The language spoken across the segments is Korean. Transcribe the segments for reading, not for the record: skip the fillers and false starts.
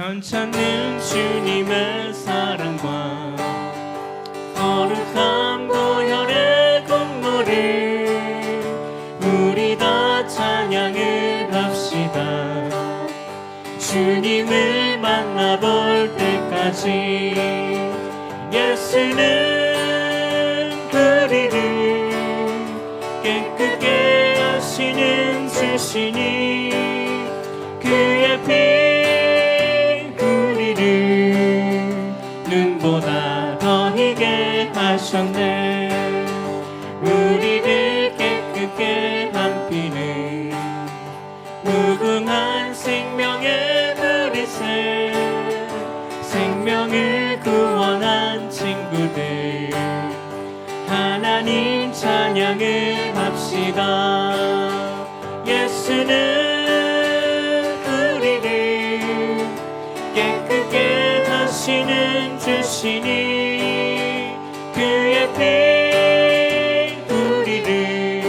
변찮는 주님의 사랑과 거룩한 보혈의 공로를 우리 다 찬양을 합시다. 주님을 만나볼 때까지 예수는 우리를 깨끗게 하시는 주시니 그의 피 우리를 눈보다 더 희게 하셨네. 우리를 깨끗게 한 피는 무궁한 생명의 브리새 생명을 구원한 친구들 하나님 찬양을 합시다. 예수는 우리를 깨끗게 하시는 주시니 그의 피 우리를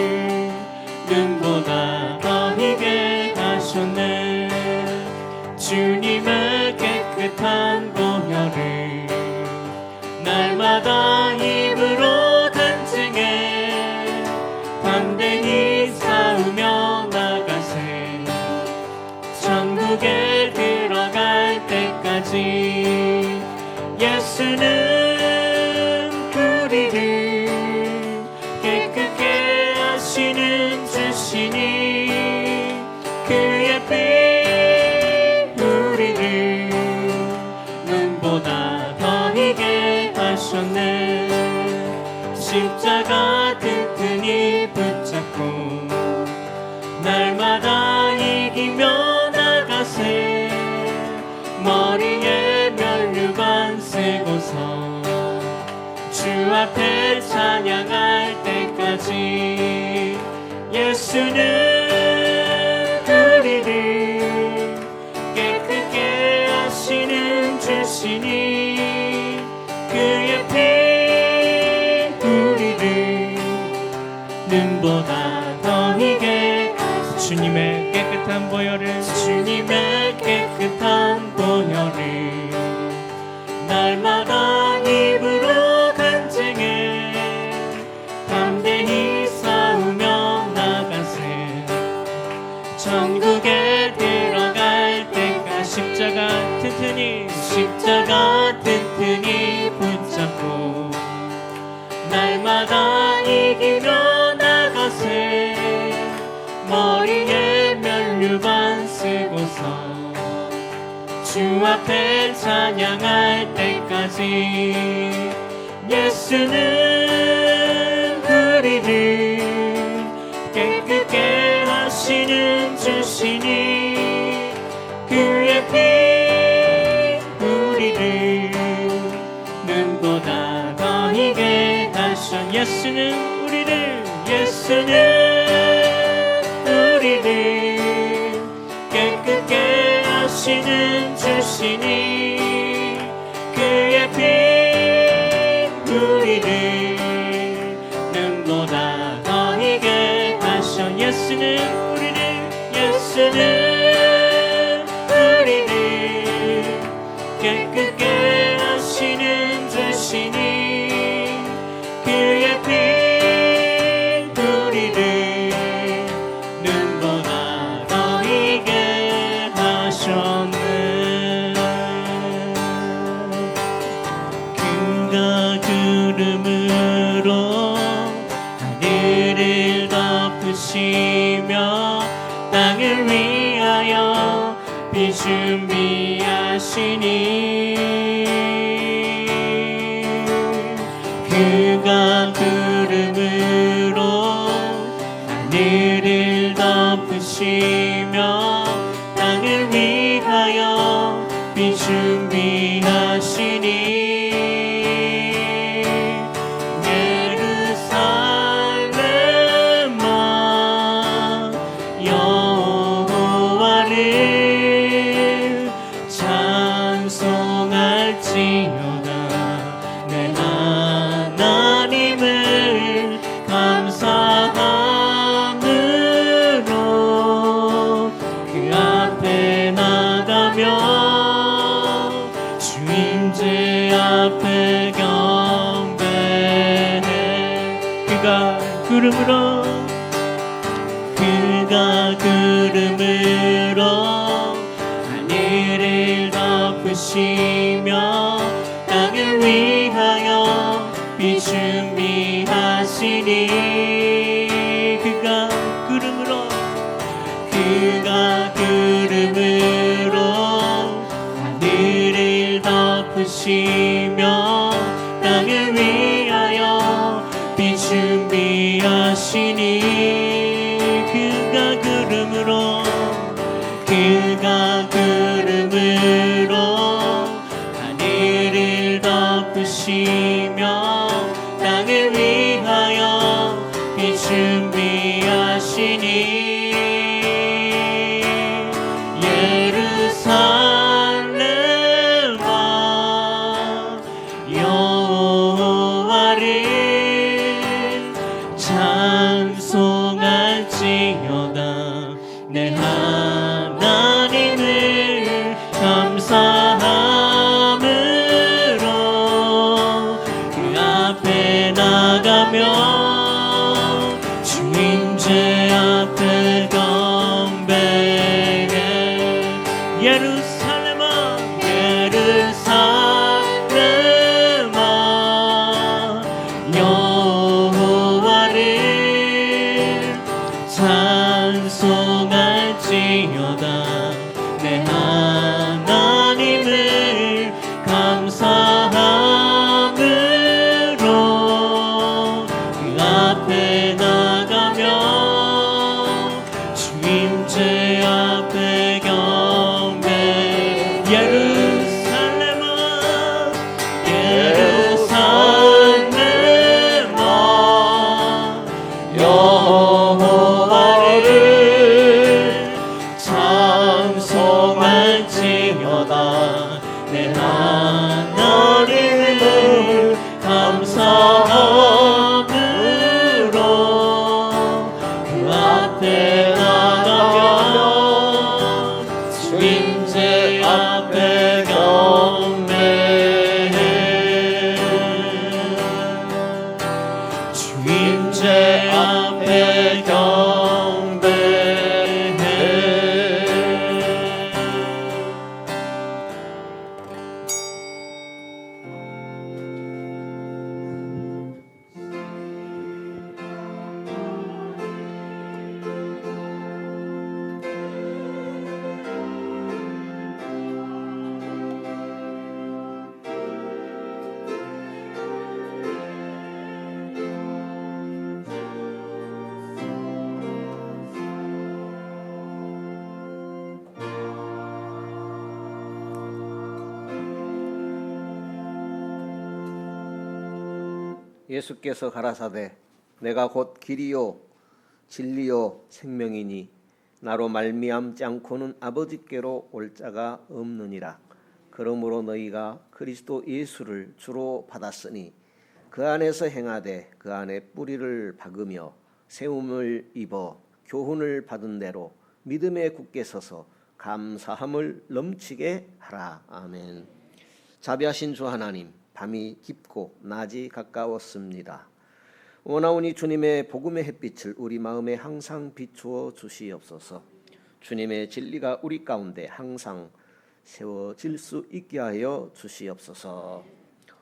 눈보다 더 희게 하셨네. 주님의 깨끗한 보혈을 날마다 입으로 간증해 담대히 싸우며 나가세. 천국에 들어갈 때까지 예수는 우리를 깨끗게 하시는 주시니 그의 피 우리를 눈보다 더 희게 하셨네. 십자가 튼튼히 붙잡고 날마다 이기며 나가세. 머리에 면류관 쓰고서 주 앞에 찬양할 때까지 예수는 우리를 깨끗게 하시는 주시니 그의 피 우리를 눈보다 더 희게. 주님의 깨끗한 보혈을 주님의 깨끗한 보혈을 날마다 입으로 간증해 담대히 싸우며 나가세. 천국에 들어갈 때가 십자가 튼튼히 붙잡고 날마다 이기며 나가세. 머리에 면류관 쓰고서 주 앞에 찬양할 때까지 예수는 우리를 깨끗게 하시는 주시니 그의 피 우리를 눈보다 더 희게 하셔. 예수는 우리를 깨끗게 하시는 주시니 그의 피 우리를 눈보다 더 희게 하셔. 예수는 우리를 깨끗게 하시는 주시니 그의 피 우리를 눈보다 더 희게 하셨네. 그가 구름으로 하늘을 덮으시며 땅을 위하여 비 준비하시니 그가 구름으로 하늘을 덮으시며 땅을 위하여 비 준비하시니 예루살렘아 여호와를 찬송할지어다. 내 하나님을 감사함으로 그 앞에 나가며 구름으로 그가 구름으로 하늘을 덮으시며 땅을 위하여 비 준비하시니 그가 구름으로 하늘을 덮으시며 땅을 위하여 비 준비하시니 그가 구름으로 하늘을 덮으시며 땅을 위하여 비 준비하시니 예루살렘아 여호와를 찬송할지어다 내 하나님을 감사함으로 그 앞에 나가며 주님제 앞에 경배해 예루살렘아 여호와를 찬송할지어다 내 하나님을 감사함으로 그 앞에 나가며 주님제 앞에 경배 예루살렘아 여호와를 찬송할지어다 내 하나님을 감사함으로 그 앞에 나가며 주님제 앞에 경배해 주님제 앞에 경배해 예수께서 가라사대 내가 곧 길이요 진리요 생명이니 나로 말미암지 않고는 아버지께로 올 자가 없느니라. 그러므로 너희가 그리스도 예수를 주로 받았으니 그 안에서 행하되 그 안에 뿌리를 박으며 세움을 입어 교훈을 받은 대로 믿음에 굳게 서서 감사함을 넘치게 하라. 아멘. 자비하신 주 하나님, 밤이 깊고 낮이 가까웠습니다. 원하오니 주님의 복음의 햇빛을 우리 마음에 항상 비추어 주시옵소서. 주님의 진리가 우리 가운데 항상 세워질 수 있게 하여 주시옵소서.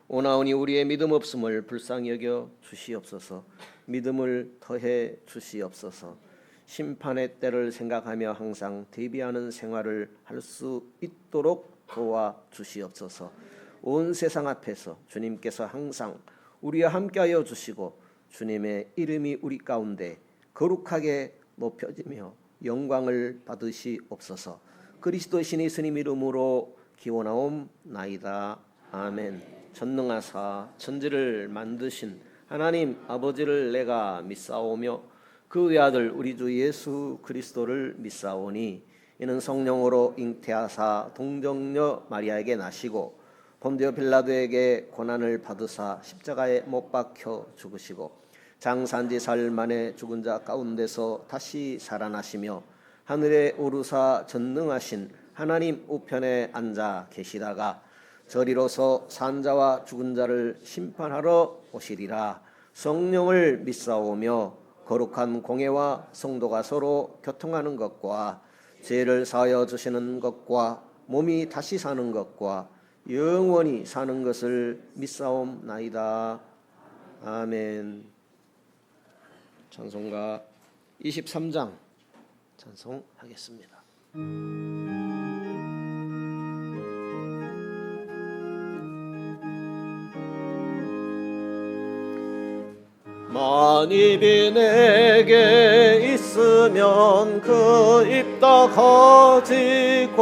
원하오니 우리의 믿음 없음을 불쌍히 여겨 주시옵소서. 믿음을 더해 주시옵소서. 심판의 때를 생각하며 항상 대비하는 생활을 할 수 있도록 도와 주시옵소서. 온 세상 앞에서 주님께서 항상 우리와 함께하여 주시고 주님의 이름이 우리 가운데 거룩하게 높여지며 영광을 받으시옵소서. 그리스도 신 예수님 이름으로 기원하옵나이다. 아멘. 전능하사 천지를 만드신 하나님 아버지를 내가 믿사오며 그 외아들 우리 주 예수 그리스도를 믿사오니 이는 성령으로 잉태하사 동정녀 마리아에게 나시고 본디오 빌라도에게 고난을 받으사 십자가에 못 박혀 죽으시고 장산지 사흘 만에 죽은 자 가운데서 다시 살아나시며 하늘에 오르사 전능하신 하나님 우편에 앉아 계시다가 저리로서 산자와 죽은 자를 심판하러 오시리라. 성령을 믿사오며 거룩한 공예와 성도가 서로 교통하는 것과 죄를 사하여 주시는 것과 몸이 다시 사는 것과 영원히 사는 것을 믿사옵나이다. 아멘. 찬송가 23장 찬송하겠습니다. 만입이 내게 있으면 그 입 다 가지고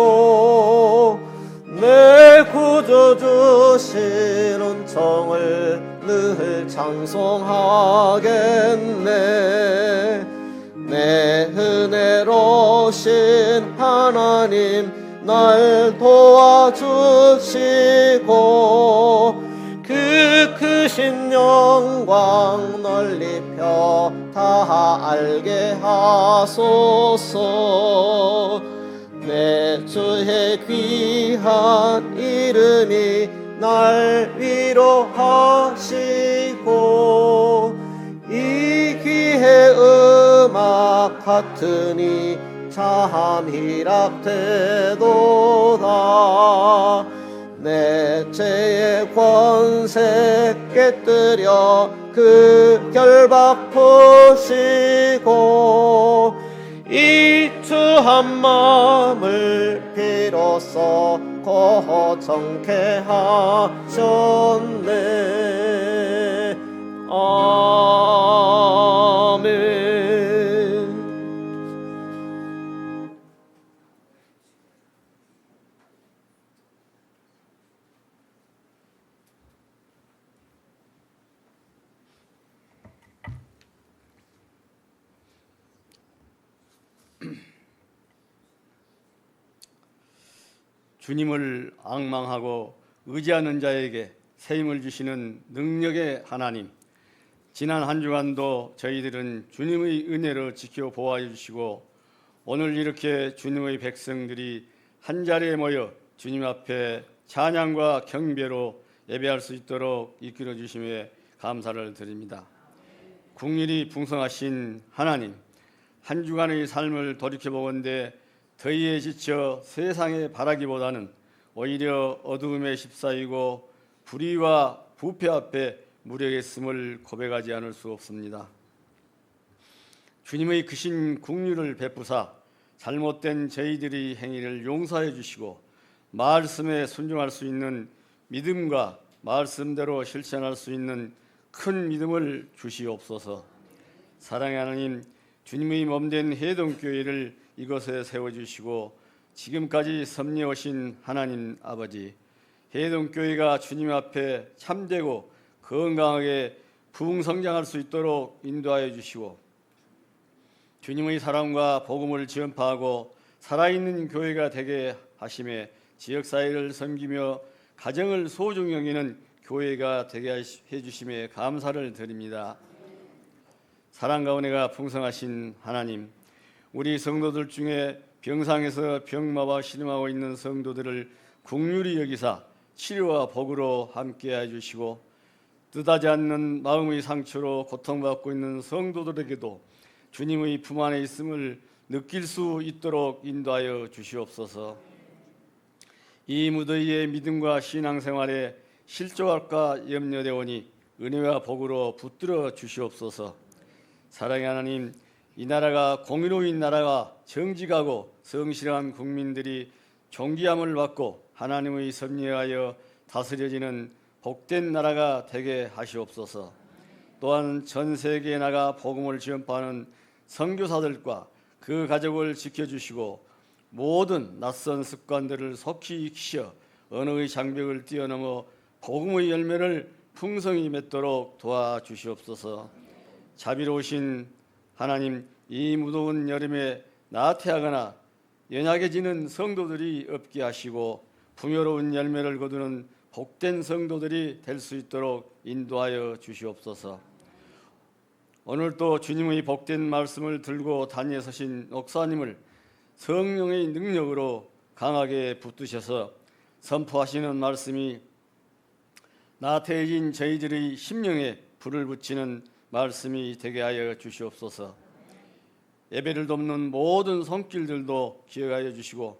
내 구주 주신 은총을 늘 찬송하겠네. 내 은혜로신 하나님 날 도와주시고 그 크신 영광 널리 펴 다 알게 하소서. 내 주의 귀한 이름이 날 위로하시고 이 귀의 음악 같으니 참 희락되도다. 내 죄의 권세 깨뜨려 그 결박 푸시고 이 주한 마음을 비로소 거정케 하셨네. 아멘. 주님을 앙망하고 의지하는 자에게 새 힘을 주시는 능력의 하나님, 지난 한 주간도 저희들은 주님의 은혜로 지켜 보호해 주시고 오늘 이렇게 주님의 백성들이 한자리에 모여 주님 앞에 찬양과 경배로 예배할 수 있도록 이끌어 주심에 감사를 드립니다. 국률이 풍성하신 하나님, 한 주간의 삶을 돌이켜보건대 더위에 지쳐 세상에 바라기보다는 오히려 어두움에 휩싸이고 불의와 부패 앞에 무력했음을 고백하지 않을 수 없습니다. 주님의 크신 긍휼을 베푸사 잘못된 저희들의 행위를 용서해 주시고 말씀에 순종할 수 있는 믿음과 말씀대로 실천할 수 있는 큰 믿음을 주시옵소서. 사랑의 하나님, 주님의 몸된 해동교회를 이곳에 세워주시고 지금까지 섭리해 오신 하나님 아버지, 해동교회가 주님 앞에 참되고 건강하게 부흥성장할 수 있도록 인도하여 주시고 주님의 사랑과 복음을 전파하고 살아있는 교회가 되게 하심에 지역사회를 섬기며 가정을 소중히 여기는 교회가 되게 해주심에 감사를 드립니다. 사랑과 은혜가 풍성하신 하나님, 우리 성도들 중에 병상에서 병마와 신음하고 있는 성도들을 긍휼히 여기사 치료와 복으로 함께해 주시고 뜻하지 않는 마음의 상처로 고통받고 있는 성도들에게도 주님의 품 안에 있음을 느낄 수 있도록 인도하여 주시옵소서. 이 무더위의 믿음과 신앙생활에 실족할까 염려되오니 은혜와 복으로 붙들어 주시옵소서. 사랑의 하나님, 이 나라가 공의로운 나라가 정직하고 성실한 국민들이 존귀함을 받고 하나님의 섭리하여 다스려지는 복된 나라가 되게 하시옵소서. 또한 전 세계에 나가 복음을 전파하는 선교사들과 그 가족을 지켜주시고 모든 낯선 습관들을 속히 익히셔 언어의 장벽을 뛰어넘어 복음의 열매를 풍성히 맺도록 도와주시옵소서. 자비로우신 하나님, 이 무더운 여름에 나태하거나 연약해지는 성도들이 없게 하시고 풍요로운 열매를 거두는 복된 성도들이 될 수 있도록 인도하여 주시옵소서. 오늘도 주님의 복된 말씀을 들고 단위에 서신 목사님을 성령의 능력으로 강하게 붙드셔서 선포하시는 말씀이 나태해진 저희들의 심령에 불을 붙이는 말씀이 되게 하여 주시옵소서. 예배를 돕는 모든 손길들도 기억하여 주시고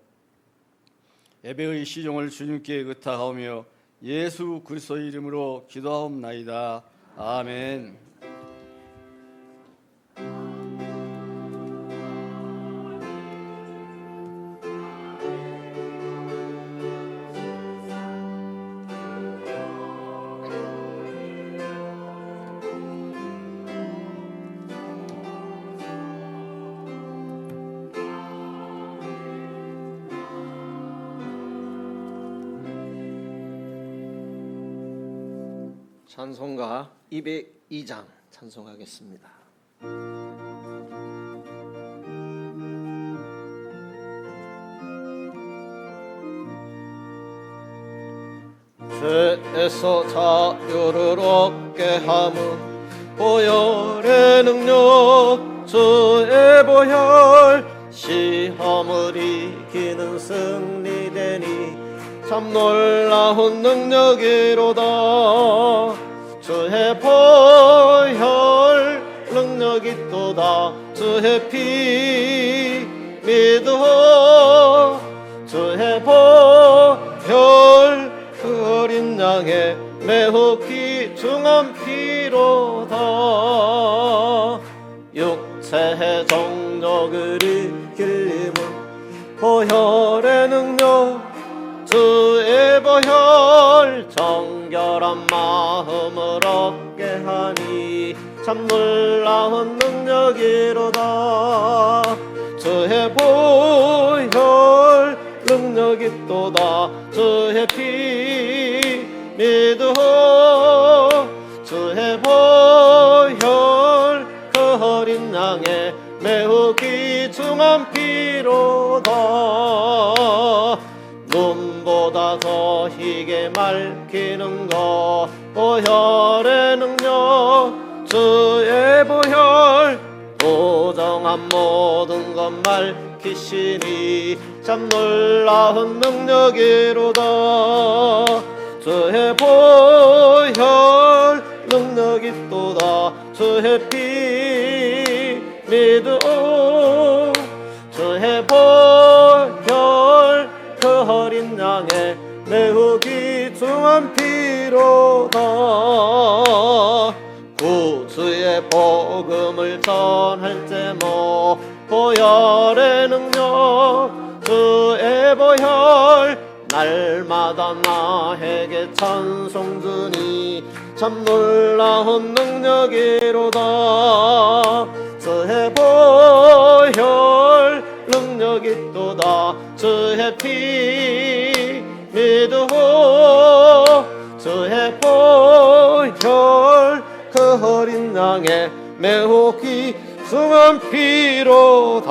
예배의 시종을 주님께 의탁하오며 예수 그리스도의 이름으로 기도하옵나이다. 아멘. 찬송가 202장 찬송하겠습니다. 죄에서 자유를 얻게 함은 보혈의 능력, 주의 보혈, 시험을 이기는 승리되니 참 놀라운 능력이로다. 주의 보혈 능력이 또다. 주의 피 믿어. 주의 보혈 그 어린 양의 매우 귀중한 피로다. 육체의 정욕을 이길 힘은 보혈의 능력, 주의 보혈 정결한 마음을 얻게 하니 참 놀라운 능력이로다. 주의 보혈 능력이 또다. 주의 피 믿어. 주의 보혈 그 어린 양의 매우 귀중한 피로다. 눈보다 더 희게 맑히는 것 보혈의 능력, 주의 보혈 도정한 모든 것 밝히시니 참 놀라운 능력이로다. 주의 보혈 능력이 또다. 주의 피 믿어. 주의 보혈 그 어린 양의 매우 귀중한 피로다. 구주의 복음을 전할 때모 보혈의 능력, 주의 보혈 날마다 나에게 찬송 주니 참 놀라운 능력이로다. 주의 보혈 능력이 또다. 주의 피 믿어. 주의 보혈 그 어린 양의 매우 귀중한 피로다.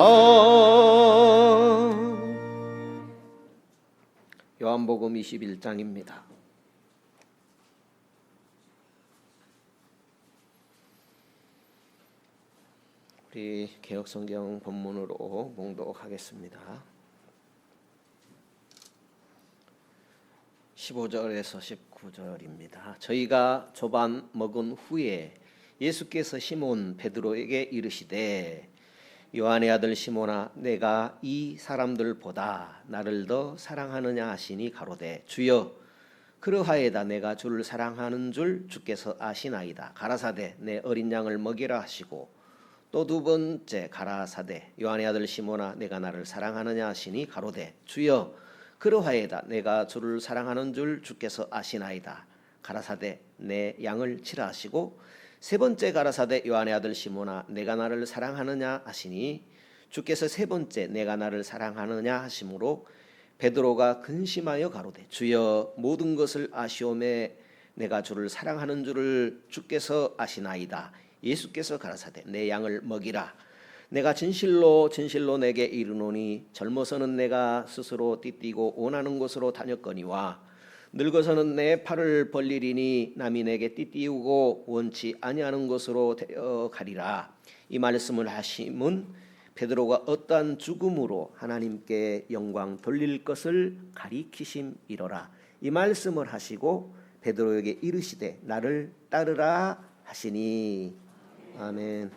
요한복음 21장입니다. 우리 개역성경 본문으로 봉독하겠습니다. 15절에서 19절입니다. 저희가 조반 먹은 후에 예수께서 시몬 베드로에게 이르시되 요한의 아들 시몬아, 내가 이 사람들보다 나를 더 사랑하느냐 하시니 가로되 주여 그러하에다 내가 주를 사랑하는 줄 주께서 아시나이다. 가라사대 내 어린 양을 먹이라 하시고 또 두 번째 가라사대 요한의 아들 시몬아, 내가 나를 사랑하느냐 하시니 가로되 주여 그러하에다 내가 주를 사랑하는 줄 주께서 아시나이다. 가라사대 내 양을 치라 하시고 세 번째 가라사대 요한의 아들 시몬아, 내가 나를 사랑하느냐 하시니 주께서 세 번째 내가 나를 사랑하느냐 하심으로 베드로가 근심하여 가로되 주여 모든 것을 아시오매 내가 주를 사랑하는 줄을 주께서 아시나이다. 예수께서 가라사대 내 양을 먹이라. 내가 진실로 진실로 내게 이르노니 젊어서는 내가 스스로 띠띠고 원하는 곳으로 다녔거니와 늙어서는 내 팔을 벌리리니 남이 내게 띠띠우고 원치 아니하는 곳으로 데려가리라. 이 말씀을 하심은 베드로가 어떠한 죽음으로 하나님께 영광 돌릴 것을 가리키심이로라. 이 말씀을 하시고 베드로에게 이르시되 나를 따르라 하시니 아멘.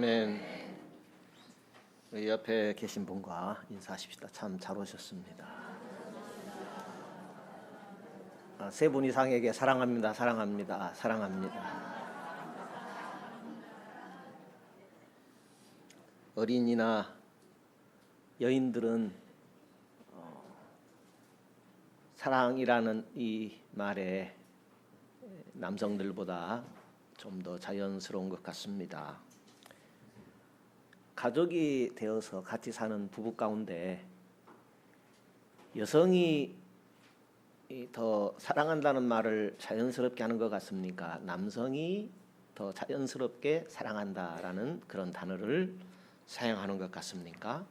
아멘. 우리 옆에 계신 분과 인사하십시다. 참 잘 오셨습니다. 세 분 이상에게 사랑합니다, 사랑합니다, 사랑합니다. 어린이나 여인들은 사랑이라는 이 말에 남성들보다 좀 더 자연스러운 것 같습니다. 가족이 되어서 같이 사는 부부 가운데 여성이 더 사랑한다는 말을 자연스럽게 하는 것 같습니까? 남성이 더 자연스럽게 사랑한다라는 그런 단어를 사용하는 것 같습니까?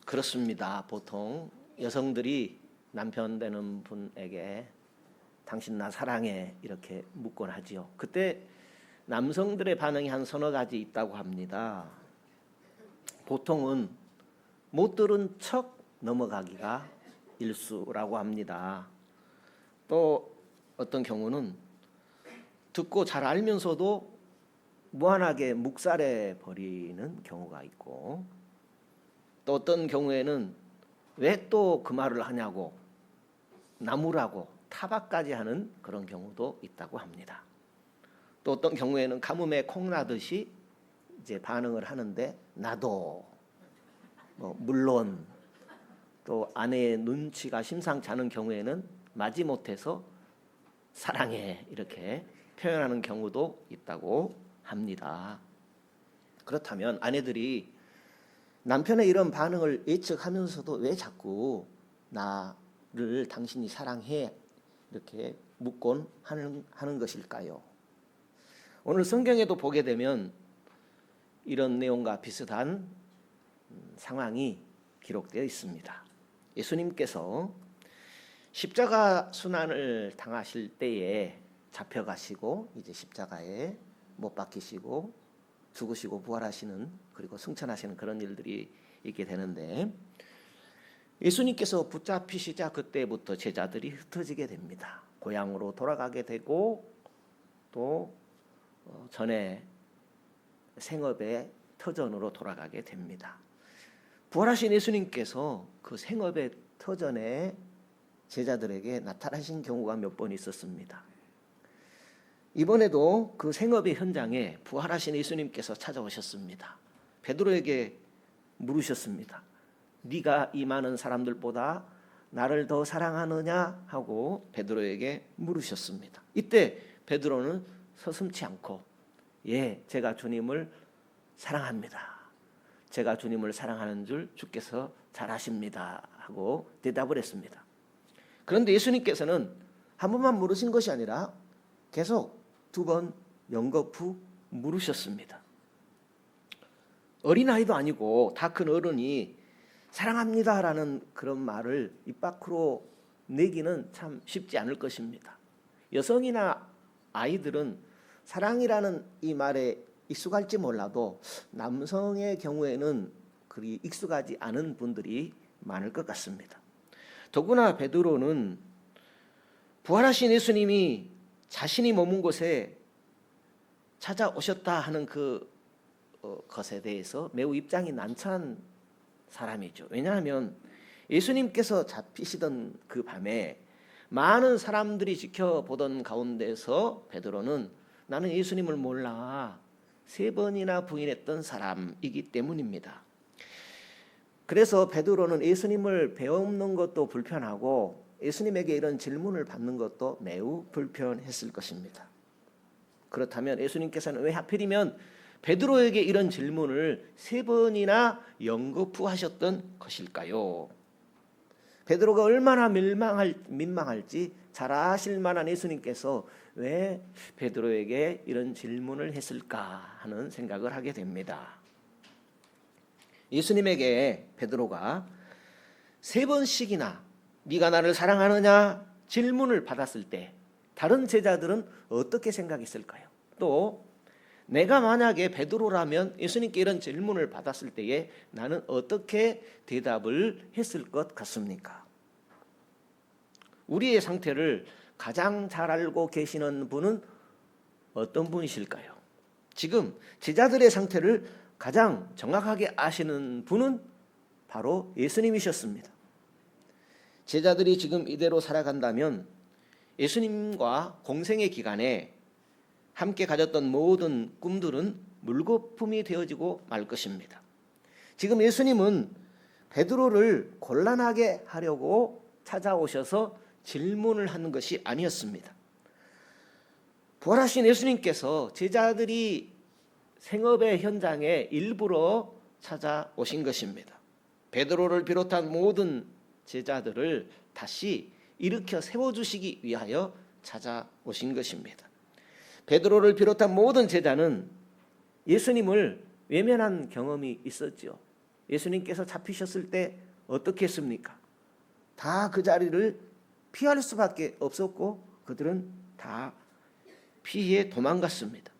그렇습니다. 보통 여성들이 남편 되는 분에게 당신 나 사랑해 이렇게 묻곤 하지요. 그때 남성들의 반응이 한 서너 가지 있다고 합니다. 보통은 못 들은 척 넘어가기가 일수라고 합니다. 또 어떤 경우는 듣고 잘 알면서도 무한하게 묵살해 버리는 경우가 있고, 또 어떤 경우에는 왜 또 그 말을 하냐고 나무라고 타박까지 하는 그런 경우도 있다고 합니다. 또 어떤 경우에는 가뭄에 콩 나듯이 이제 반응을 하는데 나도 물론, 또 아내의 눈치가 심상치 않은 경우에는 마지못해서 사랑해 이렇게 표현하는 경우도 있다고 합니다. 그렇다면 아내들이 남편의 이런 반응을 예측하면서도 왜 자꾸 나를 당신이 사랑해 이렇게 묻곤 하는 것일까요? 오늘 성경에도 보게 되면 이런 내용과 비슷한 상황이 기록되어 있습니다. 예수님께서 십자가 순환을 당하실 때에 잡혀가시고 이제 십자가에 못 박히시고 죽으시고 부활하시는, 그리고 승천하시는 그런 일들이 있게 되는데, 예수님께서 붙잡히시자 그때부터 제자들이 흩어지게 됩니다. 고향으로 돌아가게 되고 또 전에 생업의 터전으로 돌아가게 됩니다. 부활하신 예수님께서 그 생업의 터전에 제자들에게 나타나신 경우가 몇 번 있었습니다. 이번에도 그 생업의 현장에 부활하신 예수님께서 찾아오셨습니다. 베드로에게 물으셨습니다. 네가 이 많은 사람들보다 나를 더 사랑하느냐 하고 베드로에게 물으셨습니다. 이때 베드로는 서슴지 않고 예, 제가 주님을 사랑합니다. 제가 주님을 사랑하는 줄 주께서 잘 아십니다 하고 대답을 했습니다. 그런데 예수님께서는 한 번만 물으신 것이 아니라 계속 2번 연거푸 물으셨습니다. 어린아이도 아니고 다 큰 어른이 사랑합니다라는 그런 말을 입 밖으로 내기는 참 쉽지 않을 것입니다. 여성이나 아이들은 사랑이라는 이 말에 익숙할지 몰라도 남성의 경우에는 그리 익숙하지 않은 분들이 많을 것 같습니다. 더구나 베드로는 부활하신 예수님이 자신이 머문 곳에 찾아오셨다 하는 것에 대해서 매우 입장이 난처한 사람이죠. 왜냐하면 예수님께서 잡히시던 그 밤에 많은 사람들이 지켜보던 가운데서 베드로는 나는 예수님을 몰라 3번이나 부인했던 사람이기 때문입니다. 그래서 베드로는 예수님을 배우는 것도 불편하고 예수님에게 이런 질문을 받는 것도 매우 불편했을 것입니다. 그렇다면 예수님께서는 왜 하필이면 베드로에게 이런 질문을 3번이나 연거푸하셨던 것일까요? 베드로가 얼마나 민망할지 잘 아실 만한 예수님께서 왜 베드로에게 이런 질문을 했을까 하는 생각을 하게 됩니다. 예수님에게 베드로가 3번씩이나 네가 나를 사랑하느냐 질문을 받았을 때 다른 제자들은 어떻게 생각했을까요? 또 내가 만약에 베드로라면 예수님께 이런 질문을 받았을 때에 나는 어떻게 대답을 했을 것 같습니까? 우리의 상태를 가장 잘 알고 계시는 분은 어떤 분이실까요? 지금 제자들의 상태를 가장 정확하게 아시는 분은 바로 예수님이셨습니다. 제자들이 지금 이대로 살아간다면 예수님과 공생의 기간에 함께 가졌던 모든 꿈들은 물거품이 되어지고 말 것입니다. 지금 예수님은 베드로를 곤란하게 하려고 찾아오셔서 질문을 하는 것이 아니었습니다. 부활하신 예수님께서 제자들이 생업의 현장에 일부러 찾아오신 것입니다. 베드로를 비롯한 모든 제자들을 다시 일으켜 세워주시기 위하여 찾아오신 것입니다. 베드로를 비롯한 모든 제자는 예수님을 외면한 경험이 있었죠. 예수님께서 잡히셨을 때 어떻게 했습니까? 다 그 자리를 피할 수밖에 없었고 그들은 다 피해 도망갔습니다.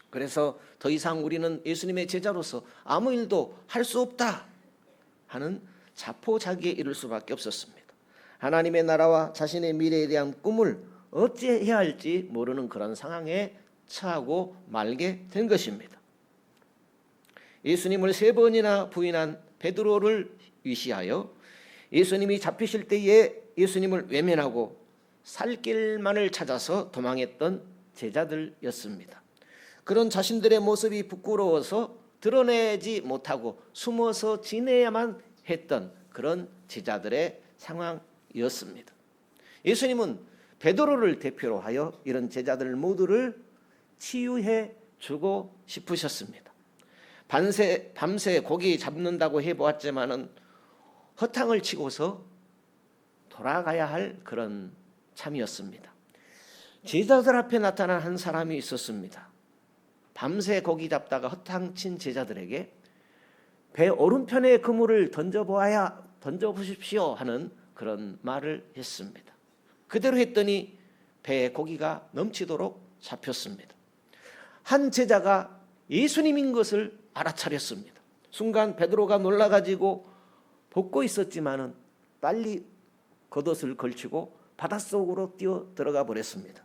그래서 더 이상 우리는 예수님의 제자로서 아무 일도 할 수 없다 하는 자포자기에 이를 수밖에 없었습니다. 하나님의 나라와 자신의 미래에 대한 꿈을 어찌해야 할지 모르는 그런 상황에 처하고 말게 된 것입니다. 예수님을 3번이나 부인한 베드로를 위시하여 예수님이 잡히실 때에 예수님을 외면하고 살 길만을 찾아서 도망했던 제자들이었습니다. 그런 자신들의 모습이 부끄러워서 드러내지 못하고 숨어서 지내야만 했던 그런 제자들의 상황이었습니다. 예수님은 베드로를 대표로 하여 이런 제자들 모두를 치유해 주고 싶으셨습니다. 밤새 고기 잡는다고 해보았지만은 허탕을 치고서 돌아가야 할 그런 참이었습니다. 제자들 앞에 나타난 한 사람이 있었습니다. 밤새 고기 잡다가 허탕친 제자들에게 배 오른편에 그물을 던져보십시오 하는 그런 말을 했습니다. 그대로 했더니 배에 고기가 넘치도록 잡혔습니다. 한 제자가 예수님인 것을 알아차렸습니다. 순간 베드로가 놀라가지고 벗고 있었지만은 빨리 겉옷을 걸치고 바닷속으로 뛰어 들어가 버렸습니다.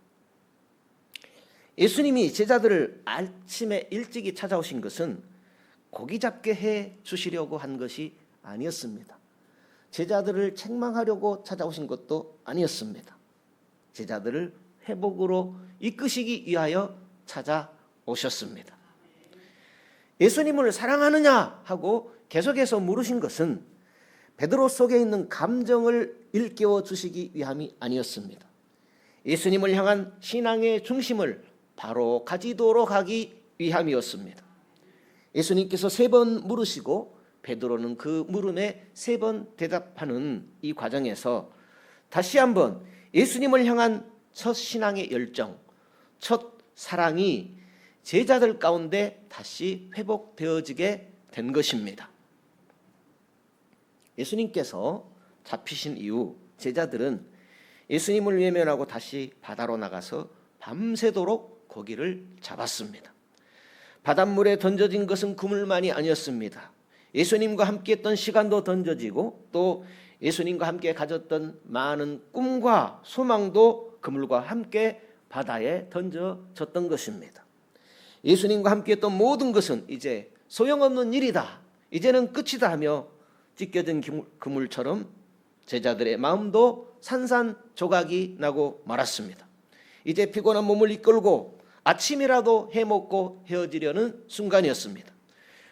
예수님이 제자들을 아침에 일찍이 찾아오신 것은 고기 잡게 해 주시려고 한 것이 아니었습니다. 제자들을 책망하려고 찾아오신 것도 아니었습니다. 제자들을 회복으로 이끄시기 위하여 찾아오셨습니다. 예수님을 사랑하느냐 하고 계속해서 물으신 것은 베드로 속에 있는 감정을 일깨워 주시기 위함이 아니었습니다. 예수님을 향한 신앙의 중심을 바로 가지도록 하기 위함이었습니다. 예수님께서 3번 물으시고 베드로는 그 물음에 3번 대답하는 이 과정에서 다시 한번 예수님을 향한 첫 신앙의 열정, 첫 사랑이 제자들 가운데 다시 회복되어지게 된 것입니다. 예수님께서 잡히신 이후 제자들은 예수님을 외면하고 다시 바다로 나가서 밤새도록 고기를 잡았습니다. 바닷물에 던져진 것은 그물만이 아니었습니다. 예수님과 함께 했던 시간도 던져지고 또 예수님과 함께 가졌던 많은 꿈과 소망도 그물과 함께 바다에 던져졌던 것입니다. 예수님과 함께 했던 모든 것은 이제 소용없는 일이다, 이제는 끝이다 하며 찢겨진 그물처럼 제자들의 마음도 산산조각이 나고 말았습니다. 이제 피곤한 몸을 이끌고 아침이라도 해먹고 헤어지려는 순간이었습니다.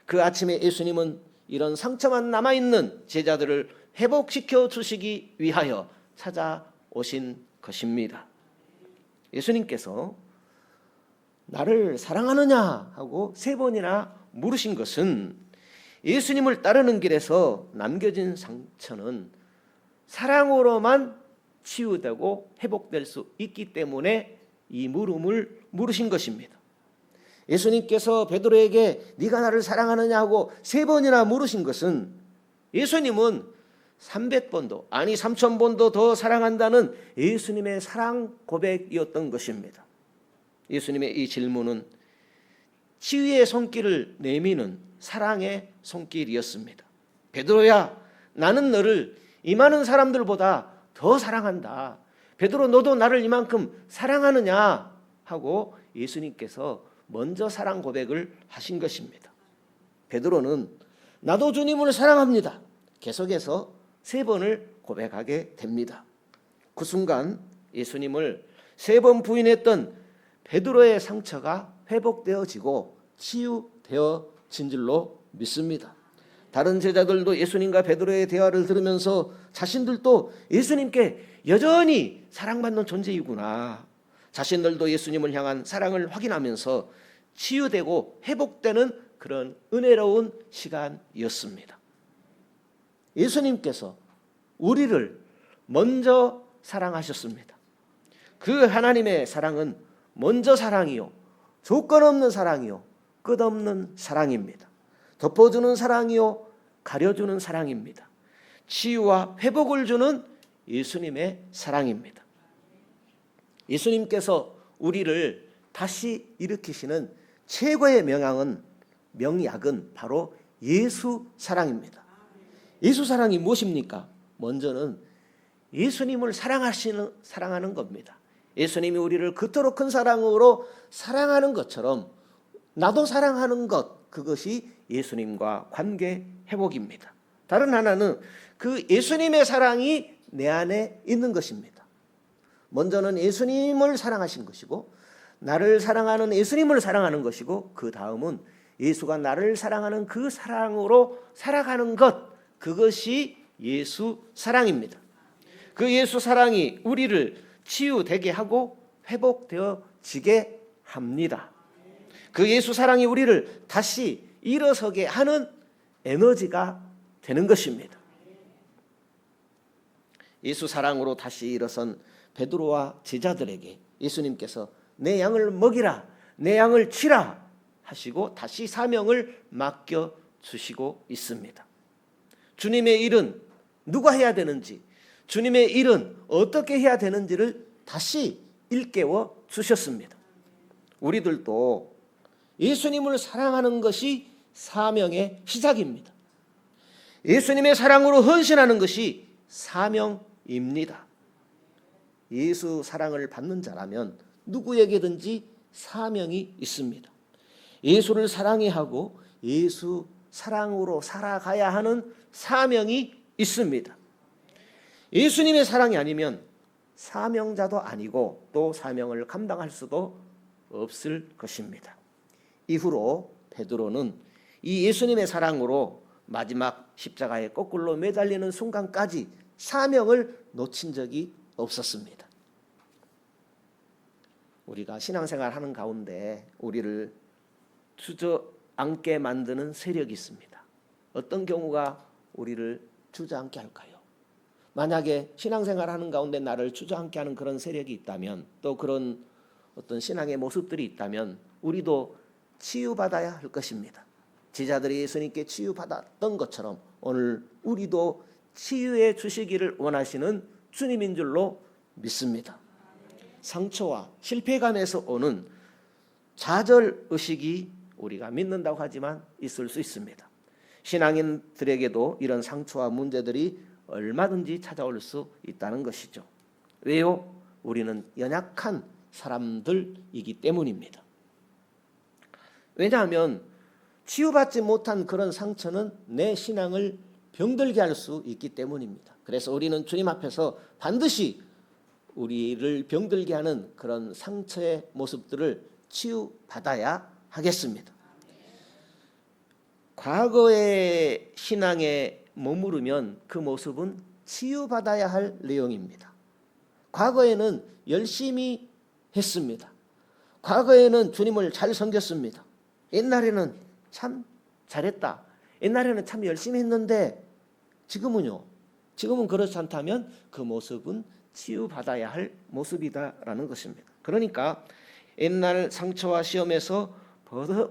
그 아침에 예수님은 이런 상처만 남아있는 제자들을 회복시켜 주시기 위하여 찾아오신 것입니다. 예수님께서 나를 사랑하느냐 하고 3번이나 물으신 것은 예수님을 따르는 길에서 남겨진 상처는 사랑으로만 치유되고 회복될 수 있기 때문에 이 물음을 물으신 것입니다. 예수님께서 베드로에게 네가 나를 사랑하느냐 하고 3번이나 물으신 것은 예수님은 300번도 아니 3000번도 더 사랑한다는 예수님의 사랑 고백이었던 것입니다. 예수님의 이 질문은 치유의 손길을 내미는 사랑의 손길이었습니다. 베드로야, 나는 너를 이 많은 사람들보다 더 사랑한다. 베드로, 너도 나를 이만큼 사랑하느냐 하고 예수님께서 먼저 사랑 고백을 하신 것입니다. 베드로는 나도 주님을 사랑합니다. 계속해서 3번을 고백하게 됩니다. 그 순간 예수님을 3번 부인했던 베드로의 상처가 회복되어지고 치유되어진 줄로 믿습니다. 다른 제자들도 예수님과 베드로의 대화를 들으면서 자신들도 예수님께 여전히 사랑받는 존재이구나, 자신들도 예수님을 향한 사랑을 확인하면서 치유되고 회복되는 그런 은혜로운 시간이었습니다. 예수님께서 우리를 먼저 사랑하셨습니다. 그 하나님의 사랑은 먼저 사랑이요, 조건 없는 사랑이요, 끝없는 사랑입니다. 덮어주는 사랑이요, 가려주는 사랑입니다. 치유와 회복을 주는 예수님의 사랑입니다. 예수님께서 우리를 다시 일으키시는 최고의 명약은 바로 예수 사랑입니다. 예수 사랑이 무엇입니까? 먼저는 예수님을 사랑하는 겁니다. 예수님이 우리를 그토록 큰 사랑으로 사랑하는 것처럼 나도 사랑하는 것, 그것이 예수님과 관계 회복입니다. 다른 하나는 그 예수님의 사랑이 내 안에 있는 것입니다. 먼저는 예수님을 사랑하신 것이고, 나를 사랑하는 예수님을 사랑하는 것이고, 그 다음은 예수가 나를 사랑하는 그 사랑으로 살아가는 것, 그것이 예수 사랑입니다. 그 예수 사랑이 우리를 치유되게 하고 회복되어지게 합니다. 그 예수 사랑이 우리를 다시 일어서게 하는 에너지가 되는 것입니다. 예수 사랑으로 다시 일어선 베드로와 제자들에게 예수님께서 내 양을 먹이라, 내 양을 치라 하시고 다시 사명을 맡겨주시고 있습니다. 주님의 일은 누가 해야 되는지, 주님의 일은 어떻게 해야 되는지를 다시 일깨워 주셨습니다. 우리들도 예수님을 사랑하는 것이 사명의 시작입니다. 예수님의 사랑으로 헌신하는 것이 사명입니다. 예수 사랑을 받는 자라면 누구에게든지 사명이 있습니다. 예수를 사랑해야 하고 예수 사랑으로 살아가야 하는 사명이 있습니다. 예수님의 사랑이 아니면 사명자도 아니고 또 사명을 감당할 수도 없을 것입니다. 이후로 베드로는 이 예수님의 사랑으로 마지막 십자가에 거꾸로 매달리는 순간까지 사명을 놓친 적이 없었습니다. 우리가 신앙생활 하는 가운데 우리를 주저앉게 만드는 세력이 있습니다. 어떤 경우가 우리를 주저앉게 할까요? 만약에 신앙생활 하는 가운데 나를 주저앉게 하는 그런 세력이 있다면, 또 그런 어떤 신앙의 모습들이 있다면 우리도 치유받아야 할 것입니다. 제자들이 예수님께 치유받았던 것처럼 오늘 우리도 치유해 주시기를 원하시는 주님인 줄로 믿습니다. 상처와 실패감에서 오는 좌절의식이 우리가 믿는다고 하지만 있을 수 있습니다. 신앙인들에게도 이런 상처와 문제들이 얼마든지 찾아올 수 있다는 것이죠. 왜요? 우리는 연약한 사람들이기 때문입니다. 왜냐하면 치유받지 못한 그런 상처는 내 신앙을 병들게 할 수 있기 때문입니다. 그래서 우리는 주님 앞에서 반드시 우리를 병들게 하는 그런 상처의 모습들을 치유받아야 하겠습니다. 과거의 신앙에 머무르면 그 모습은 치유받아야 할 내용입니다. 과거에는 열심히 했습니다. 과거에는 주님을 잘 섬겼습니다. 옛날에는 참 잘했다. 옛날에는 참 열심히 했는데 지금은요? 지금은 그렇지 않다면 그 모습은 치유받아야 할 모습이다라는 것입니다. 그러니까 옛날 상처와 시험에서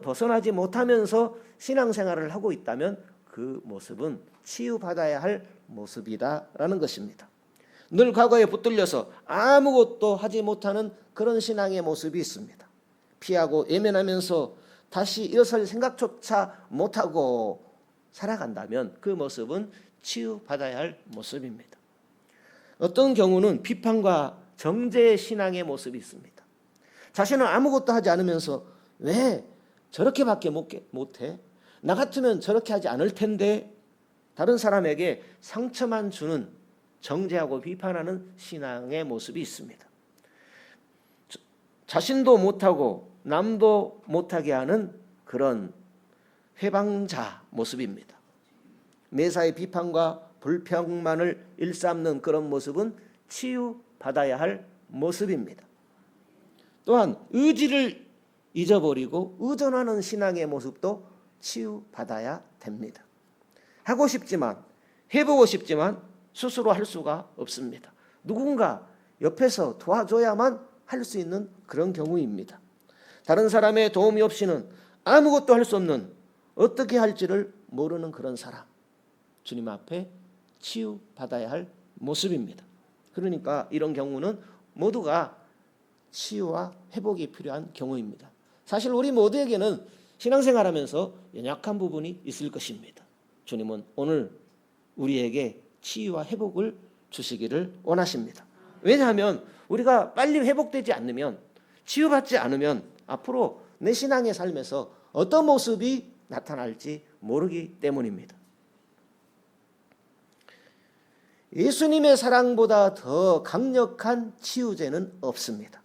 벗어나지 못하면서 신앙생활을 하고 있다면 그 모습은 치유받아야 할 모습이다라는 것입니다. 늘 과거에 붙들려서 아무것도 하지 못하는 그런 신앙의 모습이 있습니다. 피하고 예면하면서 다시 일어설 생각조차 못하고 살아간다면 그 모습은 치유받아야 할 모습입니다. 어떤 경우는 비판과 정죄 신앙의 모습이 있습니다. 자신은 아무것도 하지 않으면서 왜 저렇게밖에 못해? 나 같으면 저렇게 하지 않을 텐데. 다른 사람에게 상처만 주는, 정죄하고 비판하는 신앙의 모습이 있습니다. 자신도 못하고 남도 못하게 하는 그런 회방자 모습입니다. 매사에 비판과 불평만을 일삼는 그런 모습은 치유받아야 할 모습입니다. 또한 의지를 잊어버리고 의존하는 신앙의 모습도 치유받아야 됩니다. 하고 싶지만, 해보고 싶지만 스스로 할 수가 없습니다. 누군가 옆에서 도와줘야만 할 수 있는 그런 경우입니다. 다른 사람의 도움이 없이는 아무것도 할 수 없는, 어떻게 할지를 모르는 그런 사람, 주님 앞에 치유받아야 할 모습입니다. 그러니까 이런 경우는 모두가 치유와 회복이 필요한 경우입니다. 사실 우리 모두에게는 신앙생활하면서 연약한 부분이 있을 것입니다. 주님은 오늘 우리에게 치유와 회복을 주시기를 원하십니다. 왜냐하면 우리가 빨리 회복되지 않으면, 치유받지 않으면 앞으로 내 신앙의 삶에서 어떤 모습이 나타날지 모르기 때문입니다. 예수님의 사랑보다 더 강력한 치유제는 없습니다.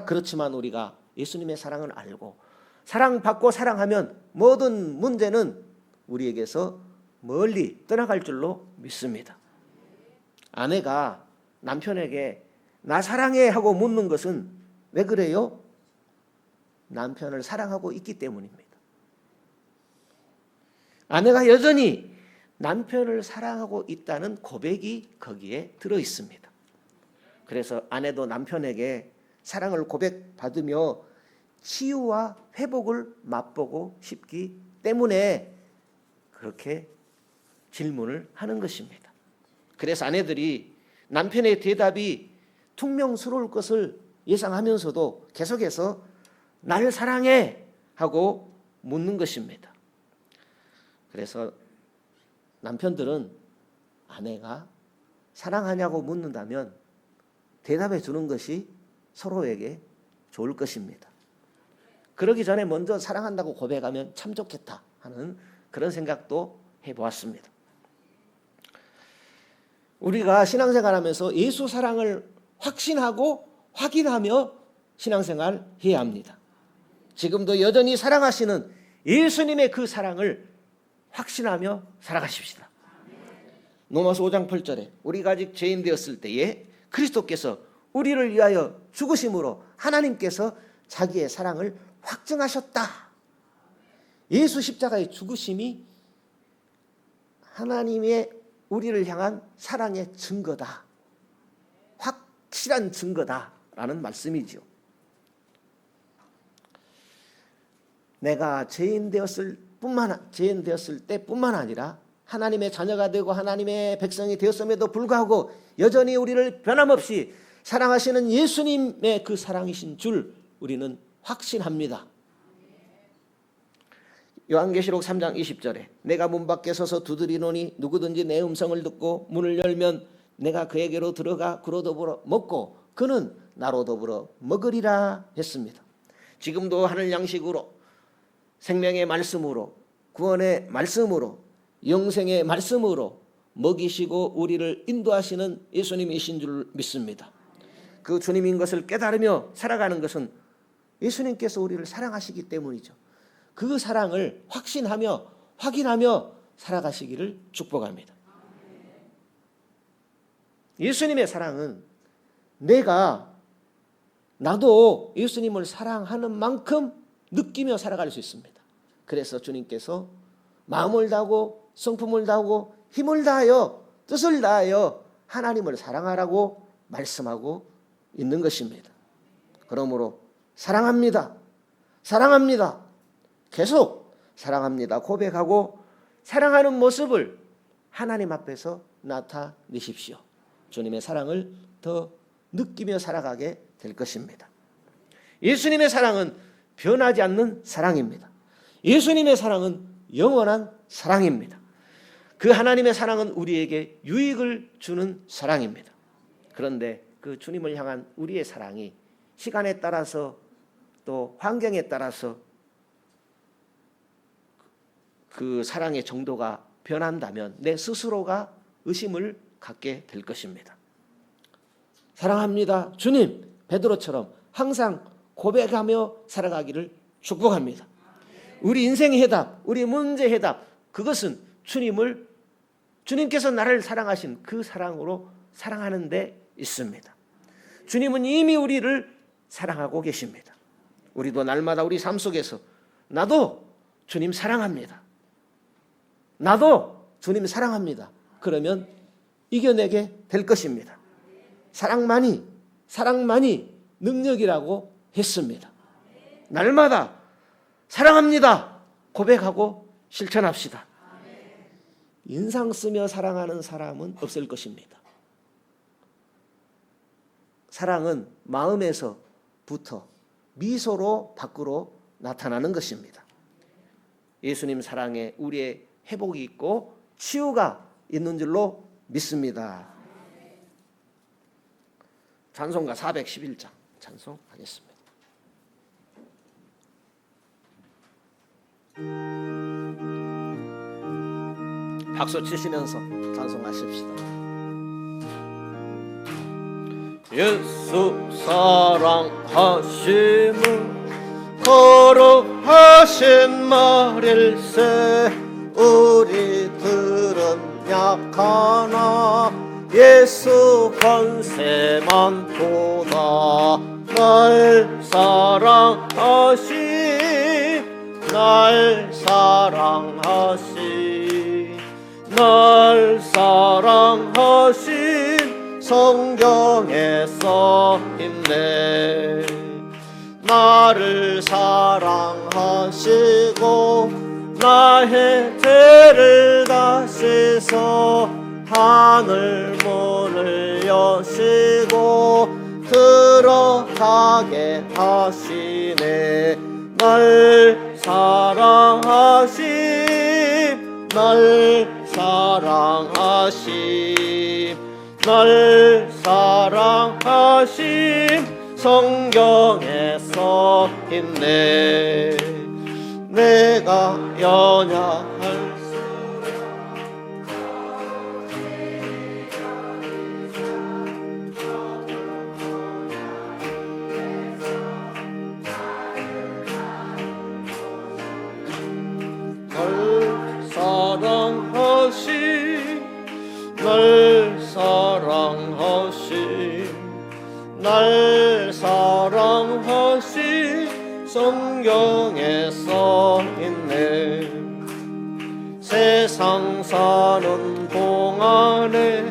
그렇지만 우리가 예수님의 사랑을 알고 사랑받고 사랑하면 모든 문제는 우리에게서 멀리 떠나갈 줄로 믿습니다. 아내가 남편에게 나 사랑해 하고 묻는 것은 왜 그래요? 남편을 사랑하고 있기 때문입니다. 아내가 여전히 남편을 사랑하고 있다는 고백이 거기에 들어 있습니다. 그래서 아내도 남편에게 사랑을 고백받으며 치유와 회복을 맛보고 싶기 때문에 그렇게 질문을 하는 것입니다. 그래서 아내들이 남편의 대답이 퉁명스러울 것을 예상하면서도 계속해서 나를 사랑해 하고 묻는 것입니다. 그래서 남편들은 아내가 사랑하냐고 묻는다면 대답해 주는 것이 서로에게 좋을 것입니다. 그러기 전에 먼저 사랑한다고 고백하면 참 좋겠다 하는 그런 생각도 해보았습니다. 우리가 신앙생활하면서 예수 사랑을 확신하고 확인하며 신앙생활 해야 합니다. 지금도 여전히 사랑하시는 예수님의 그 사랑을 확신하며 살아가십시다. 로마서 5장 8절에 우리가 아직 죄인 되었을 때에 그리스도께서 우리를 위하여 죽으심으로 하나님께서 자기의 사랑을 확증하셨다. 예수 십자가의 죽으심이 하나님의 우리를 향한 사랑의 증거다. 확실한 증거다라는 말씀이죠. 내가 죄인 되었을 때뿐만 아니라 하나님의 자녀가 되고 하나님의 백성이 되었음에도 불구하고 여전히 우리를 변함없이 사랑하시는 예수님의 그 사랑이신 줄 우리는 확신합니다. 요한계시록 3장 20절에 내가 문 밖에 서서 두드리노니 누구든지 내 음성을 듣고 문을 열면 내가 그에게로 들어가 그로 더불어 먹고 그는 나로 더불어 먹으리라 했습니다. 지금도 하늘 양식으로 생명의 말씀으로 구원의 말씀으로 영생의 말씀으로 먹이시고 우리를 인도하시는 예수님이신 줄 믿습니다. 그 주님인 것을 깨달으며 살아가는 것은 예수님께서 우리를 사랑하시기 때문이죠. 그 사랑을 확신하며 확인하며 살아가시기를 축복합니다. 예수님의 사랑은 나도 예수님을 사랑하는 만큼 느끼며 살아갈 수 있습니다. 그래서 주님께서 마음을 다하고 성품을 다하고 힘을 다하여 뜻을 다하여 하나님을 사랑하라고 말씀하고 있는 것입니다. 그러므로 사랑합니다. 계속 사랑합니다. 고백하고 사랑하는 모습을 하나님 앞에서 나타내십시오. 주님의 사랑을 더 느끼며 살아가게 될 것입니다. 예수님의 사랑은 변하지 않는 사랑입니다. 예수님의 사랑은 영원한 사랑입니다. 그 하나님의 사랑은 우리에게 유익을 주는 사랑입니다. 그런데 그 주님을 향한 우리의 사랑이 시간에 따라서 또 환경에 따라서 그 사랑의 정도가 변한다면 내 스스로가 의심을 갖게 될 것입니다. 사랑합니다. 주님, 베드로처럼 항상 고백하며 살아가기를 축복합니다. 우리 인생의 해답, 우리 문제의 해답, 그것은 주님께서 나를 사랑하신 그 사랑으로 사랑하는 데 있습니다. 주님은 이미 우리를 사랑하고 계십니다. 우리도 날마다 우리 삶 속에서 나도 주님 사랑합니다. 나도 주님 사랑합니다. 그러면 이겨내게 될 것입니다. 사랑만이 능력이라고 했습니다. 날마다 사랑합니다 고백하고 실천합시다. 인상 쓰며 사랑하는 사람은 없을 것입니다. 사랑은 마음에서부터 미소로 밖으로 나타나는 것입니다. 예수님 사랑에 우리의 회복이 있고 치유가 있는 줄로 믿습니다. 찬송가 411장 찬송하겠습니다. 박수 치시면서 찬송하십시다. 예수 사랑하심은 거룩하신 말일세. 우리들은 약하나 예수 권세만 보다. 날 사랑하심 날 사랑하심 성경에 써있네. 나를 사랑하시고 나의 죄를 다시서 하늘 문을 여시고 들어가게 하시네. 날 사랑하심 성경에 써있네. 내가 연약할수록 날 사랑하심 성경에 써있네. 세상 사는 동안에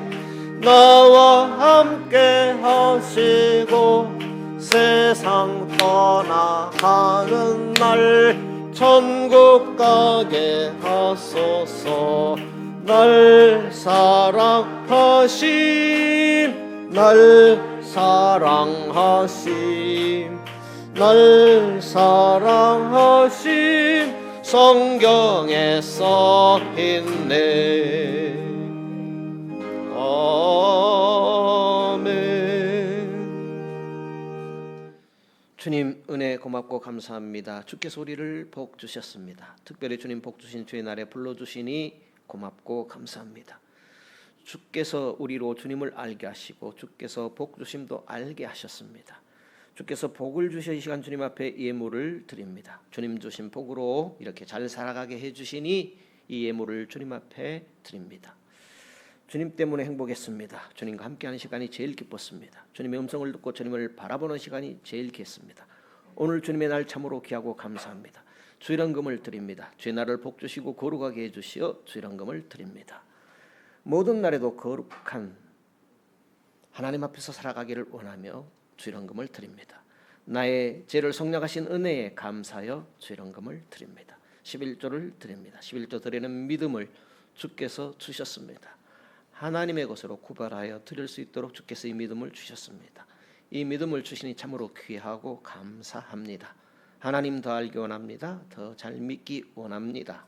나와 함께 하시고 세상 떠나가는 날 천국 가게 하소서. 날 사랑하심 성경에 써있네. 아멘. 주님 은혜 고맙고 감사합니다. 주께서 우리를 복 주셨습니다. 특별히 주님 복 주신 주의 날에 불러주시니 고맙고 감사합니다. 주께서 우리로 주님을 알게 하시고 주께서 복 주심도 알게 하셨습니다. 주께서 복을 주셔 이 시간 주님 앞에 예물을 드립니다. 주님 주신 복으로 이렇게 잘 살아가게 해주시니 이 예물을 주님 앞에 드립니다. 주님 때문에 행복했습니다. 주님과 함께하는 시간이 제일 기뻤습니다. 주님의 음성을 듣고 주님을 바라보는 시간이 제일 귀했습니다. 오늘 주님의 날 참으로 귀하고 감사합니다. 주일헌금을 드립니다. 주의 날을 복 주시고 거룩하게 해주시어 주일헌금을 드립니다. 모든 날에도 거룩한 하나님 앞에서 살아가기를 원하며 주일헌금을 드립니다. 나의 죄를 속량하신 은혜에 감사하여 주일헌금을 드립니다. 11조를 드립니다. 11조 드리는 믿음을 주께서 주셨습니다. 하나님의 것으로 구별하여 드릴 수 있도록 주께서 이 믿음을 주셨습니다. 이 믿음을 주시니 참으로 귀하고 감사합니다. 하나님 더 알기 원합니다. 더 잘 믿기 원합니다.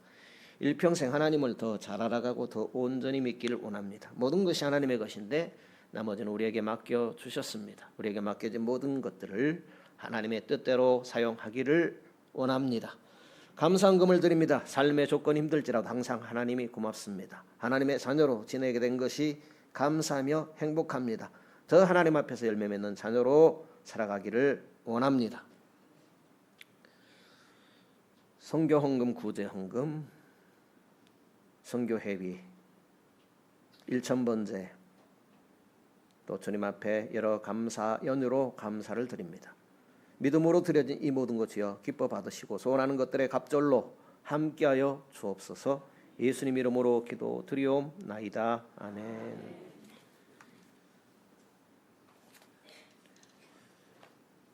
일평생 하나님을 더 잘 알아가고 더 온전히 믿기를 원합니다. 모든 것이 하나님의 것인데 나머지는 우리에게 맡겨 주셨습니다. 우리에게 맡겨진 모든 것들을 하나님의 뜻대로 사용하기를 원합니다. 감사한금을 드립니다. 삶의 조건이 힘들지라도 항상 하나님이 고맙습니다. 하나님의 자녀로 지내게 된 것이 감사하며 행복합니다. 더 하나님 앞에서 열매 맺는 자녀로 살아가기를 원합니다. 선교헌금, 구제헌금, 선교회비, 일천번제, 또 주님 앞에 여러 감사 연유로 감사를 드립니다. 믿음으로 드려진 이 모든 것 주여 기뻐 받으시고 소원하는 것들의 갑절로 함께하여 주옵소서. 예수님 이름으로 기도드리옵나이다. 아멘.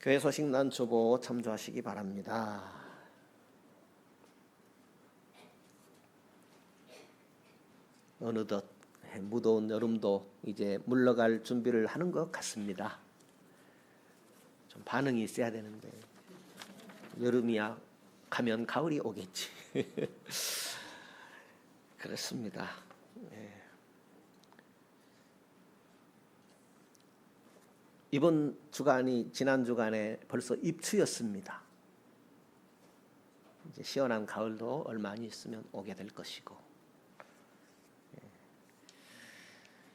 교회 소식 난초보 참조하시기 바랍니다. 어느덧 무더운 여름도 이제 물러갈 준비를 하는 것 같습니다. 좀 반응이 있어야 되는데 여름이야 가면 가을이 오겠지. 그렇습니다. 이번 주간이 지난 주간에 벌써 입추였습니다. 이제 시원한 가을도 얼마 안 있으면 오게 될 것이고,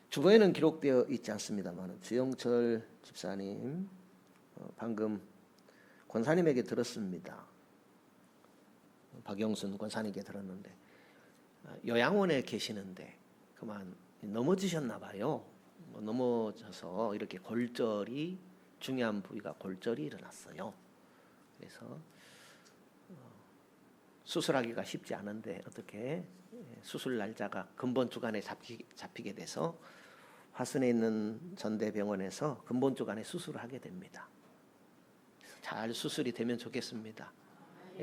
주보에는 기록되어 있지 않습니다만 주영철 집사님 방금 권사님에게 들었습니다. 박영순 권사님에게 들었는데 요양원에 계시는데 그만 넘어지셨나 봐요. 넘어져서 이렇게 골절이, 중요한 부위가 골절이 일어났어요. 그래서 수술하기가 쉽지 않은데 어떻게 수술 날짜가 근본 주간에 잡히게 돼서 화순에 있는 전대병원에서 근본 주간에 수술을 하게 됩니다. 잘 수술이 되면 좋겠습니다.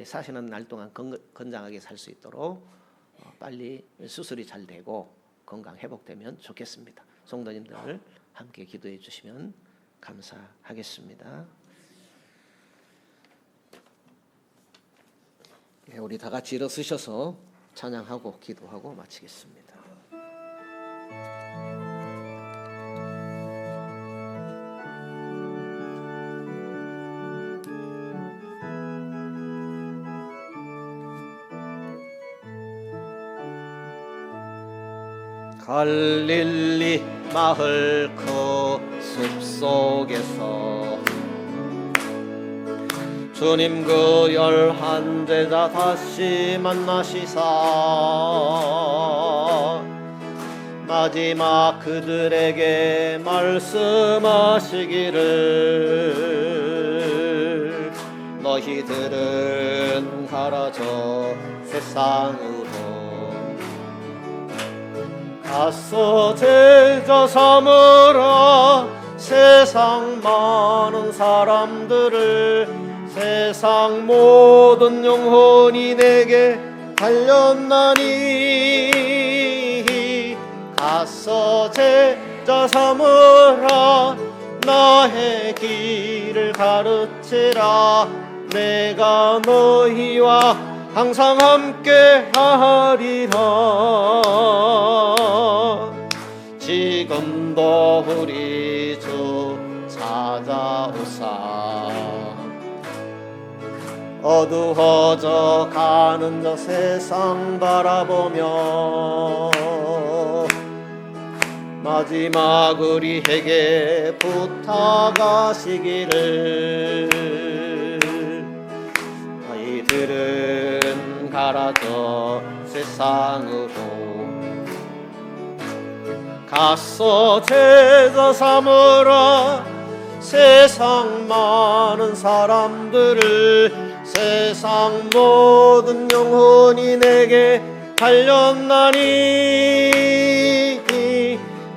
사시는 날 동안 건강하게 살 수 있도록 빨리 수술이 잘 되고 건강 회복되면 좋겠습니다. 성도님들 함께 기도해 주시면 감사하겠습니다. 우리 다 같이 일어서셔서 찬양하고 기도하고 마치겠습니다. 갈릴리 마을 그 숲속에서 주님 그 11 제자 다시 만나시사 마지막 그들에게 말씀하시기를 너희들은 가라져 세상으로 가서 제자 삼으라. 세상 많은 사람들을 세상 모든 영혼이 내게 달렸나니 가서 제자 삼으라. 나의 길을 가르치라. 내가 너희와 항상 함께 하리라. 지금도 우리 주 찾아오사 어두워져 가는 저 세상 바라보며 마지막 우리에게 부탁하시기를 너희들은 가라져 세상으로 가서 제자 삼으라. 세상 많은 사람들을 세상 모든 영혼이 내게 달렸나니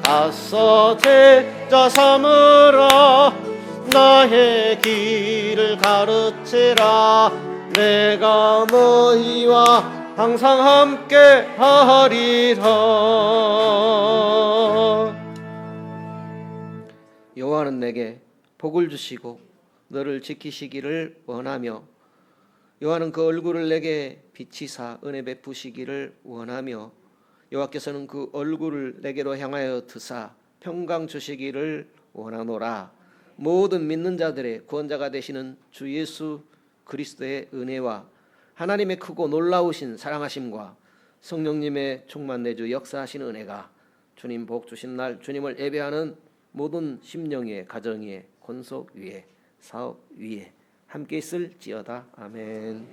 가서 제자 삼으라. 나의 길을 가르치라. 내가 너희와 항상 함께 하리라. 여호와는 내게 복을 주시고 너를 지키시기를 원하며 여호와는 그 얼굴을 내게 비치사 은혜 베푸시기를 원하며 여호와께서는 그 얼굴을 내게로 향하여 드사 평강 주시기를 원하노라. 모든 믿는 자들의 구원자가 되시는 주 예수 그리스도의 은혜와 하나님의 크고 놀라우신 사랑하심과 성령님의 충만 내주 역사하시는 은혜가 주님 복 주신 날 주님을 예배하는 모든 심령 가정 위에 권속 위에 사업 위에 함께 있을지어다. 아멘.